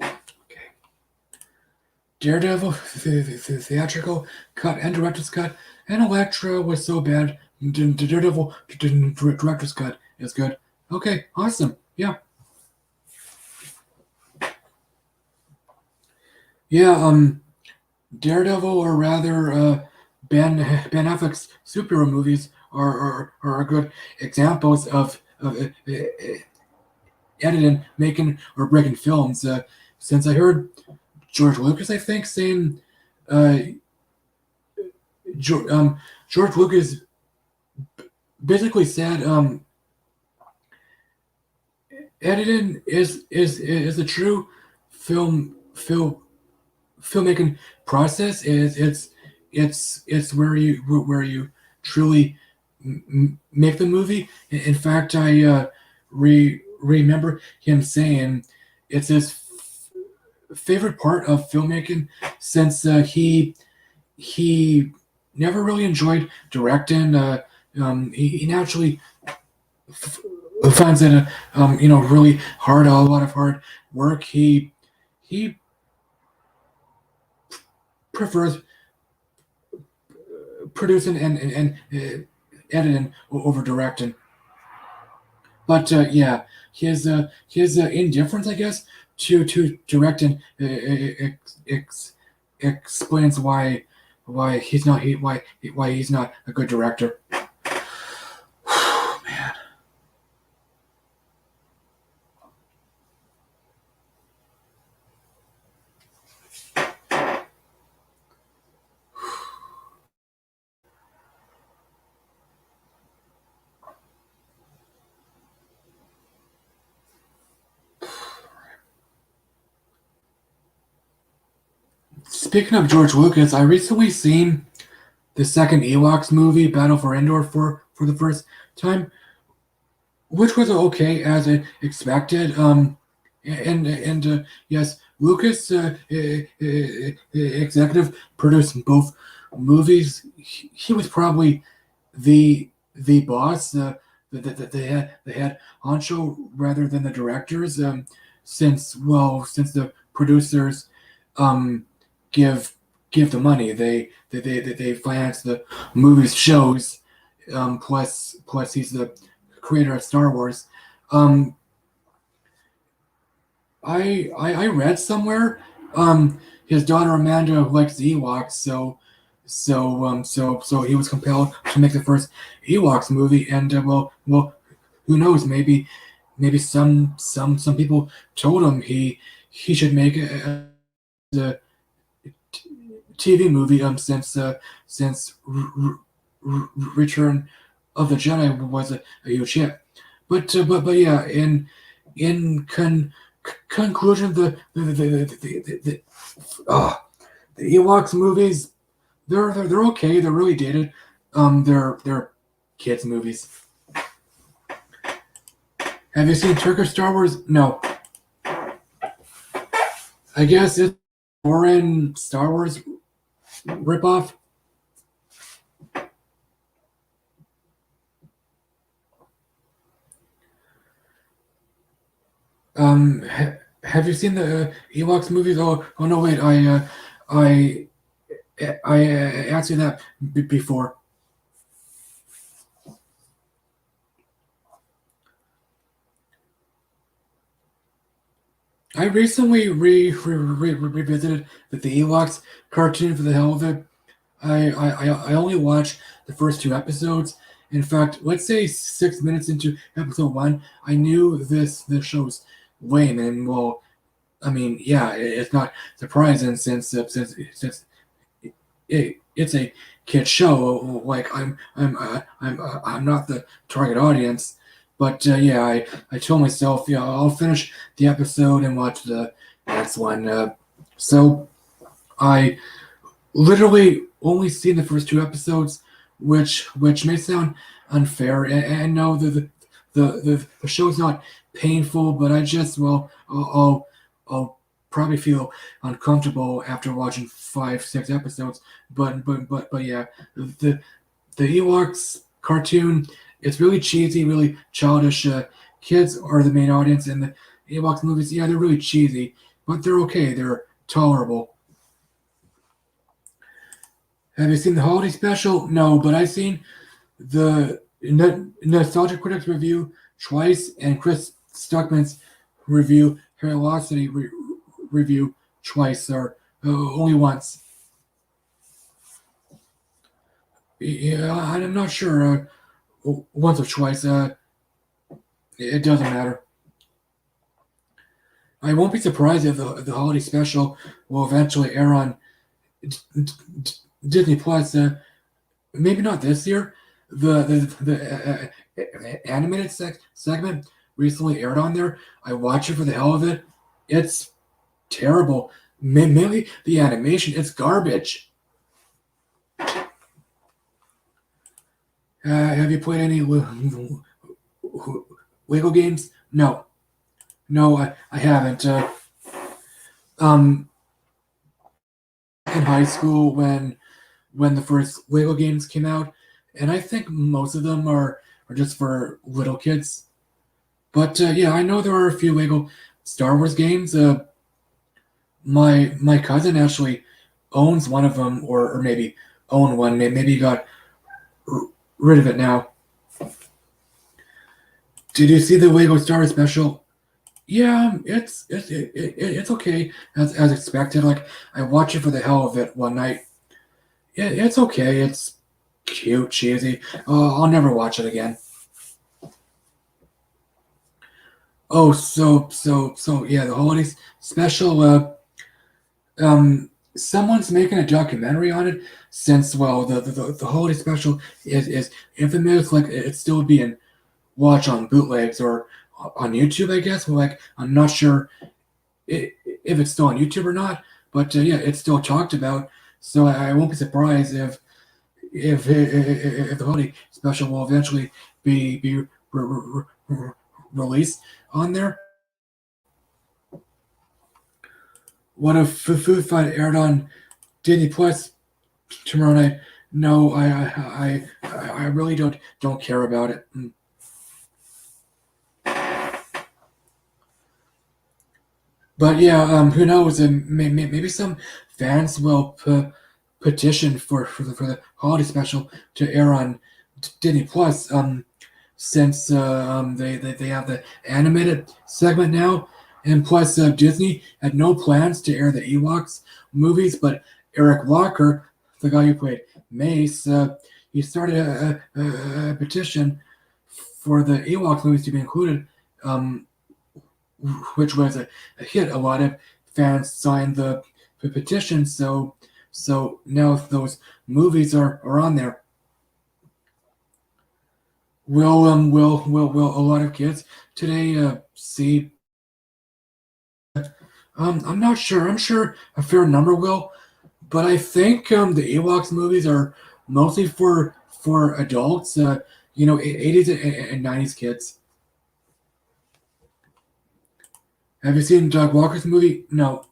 Speaker 1: Okay. Daredevil, the theatrical cut and director's cut, and Elektra was so bad. The Daredevil director's cut is good. Okay, awesome. Yeah, yeah. Daredevil, or rather, Ben Affleck's superhero movies are good examples of editing, making, or breaking films. Since I heard George Lucas, I think, saying uh, George Lucas basically said editing is a true film filmmaking process. It's where you truly make the movie. In fact, I remember him saying it's his favorite part of filmmaking, since he never really enjoyed directing. He naturally finds it really hard, a lot of hard work. He prefers producing and editing over directing. But yeah, his indifference, I guess, to directing explains why he's not why he's not a good director. Man. Speaking of George Lucas, I recently seen the second Ewoks movie, Battle for Endor, for the first time. which was okay as I expected. And yes, Lucas executive produced both movies. He was probably the boss. They had honcho rather than the directors. Since the producers um, give give the money, they finance the movies shows. Plus he's the creator of Star Wars. Um, I read somewhere his daughter Amanda likes the Ewoks, so he was compelled to make the first Ewoks movie, and well, who knows? Maybe some people told him he should make a TV movie since Return of the Jedi was a huge hit. But yeah, in conclusion, uh, the Ewoks movies they're okay. They're really dated. They're kids movies. Have you seen Turkish Star Wars? No. I guess it's foreign Star Wars ripoff. Have you seen the Ewoks movies? Oh no, wait. I I asked you that before. I recently revisited the Ewoks cartoon for the hell of it. I only watched the first two episodes. In fact, let's say 6 minutes into episode one, I knew this show's lame, and well, I mean, yeah, it's not surprising since it's a kid show. Like I'm not the target audience, but yeah, I told myself, yeah, I'll finish the episode and watch the next one. So I literally only seen the first two episodes, which may sound unfair, and no, the show's not painful, but I just I'll probably feel uncomfortable after watching 5 6 episodes. But yeah, the the Ewoks cartoon, it's really cheesy, really childish. Kids are the main audience, and the Ewoks movies, yeah, they're really cheesy, but they're okay. They're tolerable. Have you seen the holiday special? No, but I've seen the Nostalgia Critics review twice and Chris Stuckman's review, Curiosity review twice, or only once. Yeah, I'm not sure. Once or twice. It doesn't matter. I won't be surprised if the holiday special will eventually air on D- D- Disney Plus. Maybe not this year. The animated segment recently aired on there. I watched it for the hell of it. It's terrible. Mainly the animation. It's garbage. Have you played any Lego games? No, no, I haven't. Um, in high school when the first Lego games came out, and I think most of them are just for little kids. But yeah, I know there are a few Lego Star Wars games. My cousin actually owns one of them, or maybe owned one. Maybe he got rid of it now. Did you see the Lego Star Wars special? Yeah, it's okay as expected. Like I watched it for the hell of it one night. Yeah, it's okay. It's cute, cheesy. I'll never watch it again. Oh, so yeah, the holidays special. Someone's making a documentary on it since well, the holiday special is infamous. Like it's still being watched on bootlegs or on YouTube, I guess. Well, like I'm not sure if it's still on YouTube or not, but yeah, it's still talked about. So I won't be surprised if the holiday special will eventually be r- release on there. What if Food Fight aired on Disney Plus tomorrow night? No, I really don't care about it. But yeah, who knows? Maybe some fans will petition for the holiday special to air on Disney Plus. Since they have the animated segment now, and plus Disney had no plans to air the Ewoks movies, but Eric Walker, the guy who played Mace, he started a petition for the Ewoks movies to be included. Um, which was a hit. A lot of fans signed the petition, so now those movies are on there. Will a lot of kids today see? I'm not sure. I'm sure a fair number will, but I think the Ewoks movies are mostly for adults. 80s and 90s kids. Have you seen Doug Walker's movie? No,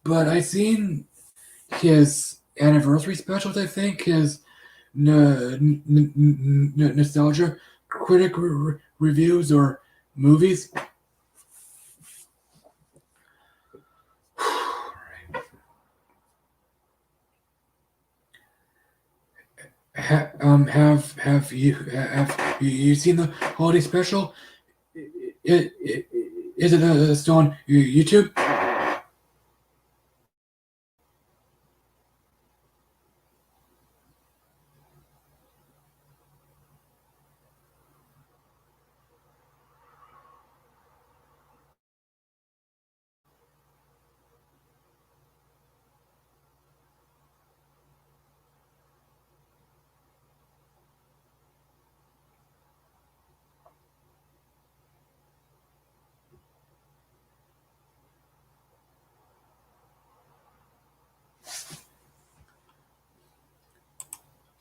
Speaker 1: but I seen his anniversary specials. I think his nostalgia critic reviews or movies. Have you seen the holiday special? Is it still on YouTube?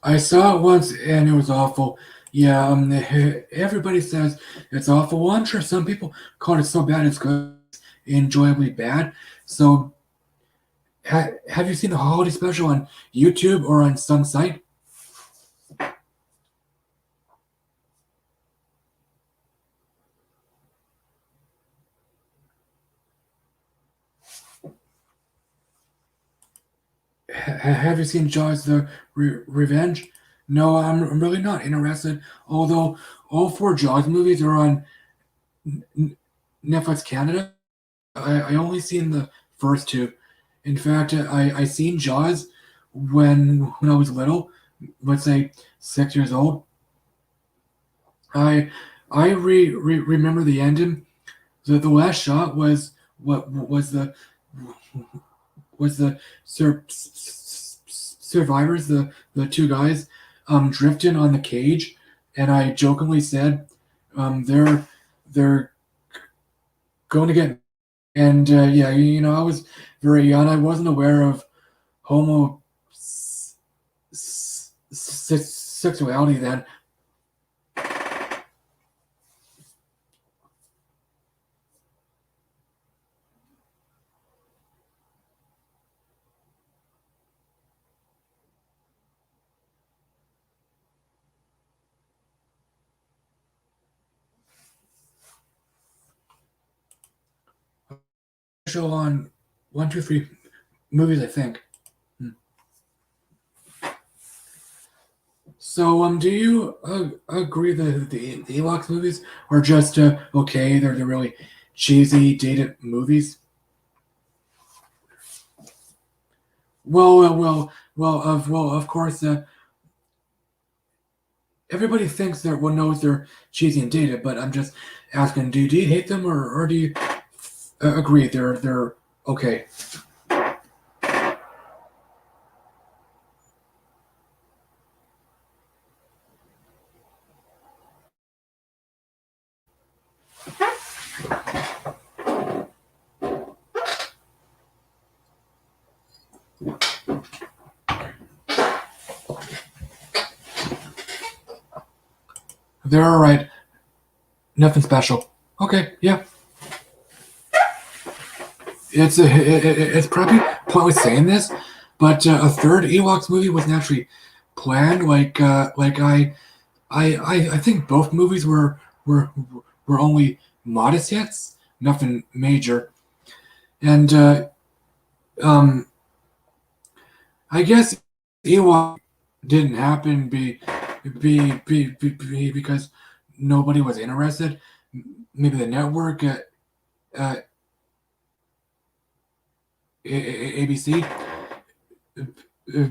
Speaker 1: I saw it once and it was awful. Yeah, everybody says it's awful. Well, I'm sure some people call it so bad it's good, enjoyably bad. So, have you seen the holiday special on YouTube or on some site? Have you seen Jaws the Revenge? No, I'm really not interested. Although all four Jaws movies are on Netflix Canada, I only seen the first two. In fact, I seen Jaws when I was little, let's say 6 years old. I remember the ending. The last shot what was the survivors, the two guys, drifting on the cage, and I jokingly said, they're going to get. And yeah, I was very young. I wasn't aware of homosexuality then. Show on one, two, three movies, I think. Hmm. So, do you agree that the Ewoks movies are just okay? They're really cheesy, dated movies. Of course, everybody thinks that one knows they're cheesy and dated, but I'm just asking, do you hate them or do you agree they're okay? They're all right. Nothing special. Okay, yeah. It's probably pointless saying this, but a third Ewoks movie wasn't actually planned. I think both movies were were only modest hits, nothing major, and um, I guess Ewok didn't happen because nobody was interested. Maybe the network, uh, ABC, uh,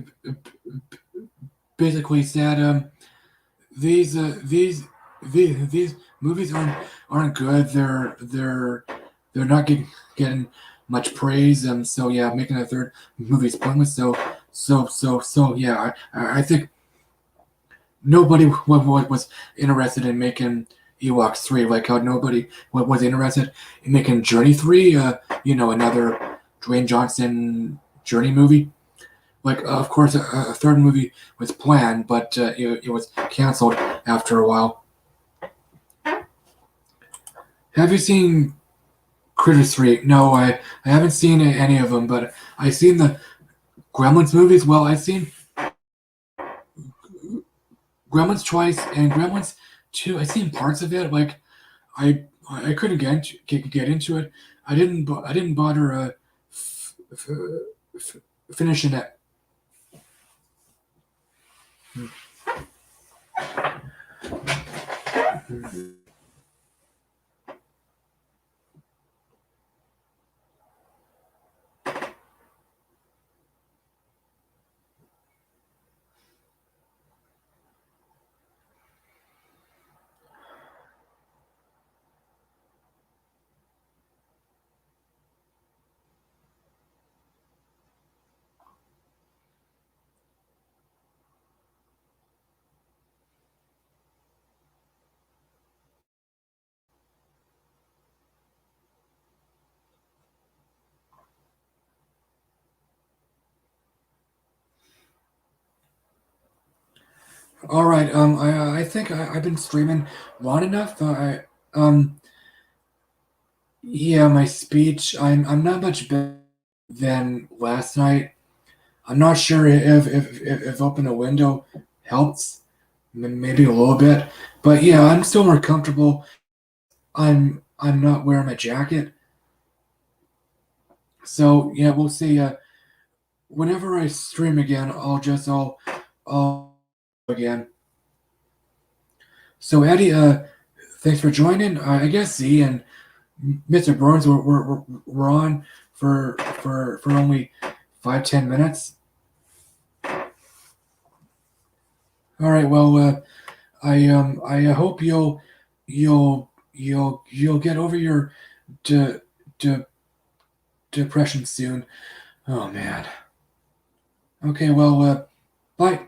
Speaker 1: basically said these uh, these these movies aren't good. They're not getting much praise. So yeah, making a third movie is pointless. So yeah, I think nobody was interested in making Ewoks 3, like how nobody was interested in making Journey 3. Another Dwayne Johnson Journey movie. Like, of course, a third movie was planned, but it was canceled after a while. Have you seen Critters 3? No, I haven't seen any of them, but I've seen the Gremlins movies. Well, I've seen Gremlins twice and Gremlins 2. I've seen parts of it. Like, I couldn't get into it. I didn't bother f- f- finishing it. All right. I think I've been streaming long enough. Yeah, my speech. I'm not much better than last night. I'm not sure if open a window helps. Maybe a little bit, but yeah, I'm still more comfortable. I'm not wearing my jacket, so yeah, we'll see. Whenever I stream again, I'll again. So Eddie, thanks for joining. I guess Z and Mr. Burns were on for only 5-10 minutes. All right. Well, I hope you'll get over your de, de, depression soon. Oh man. Okay. Well. Bye.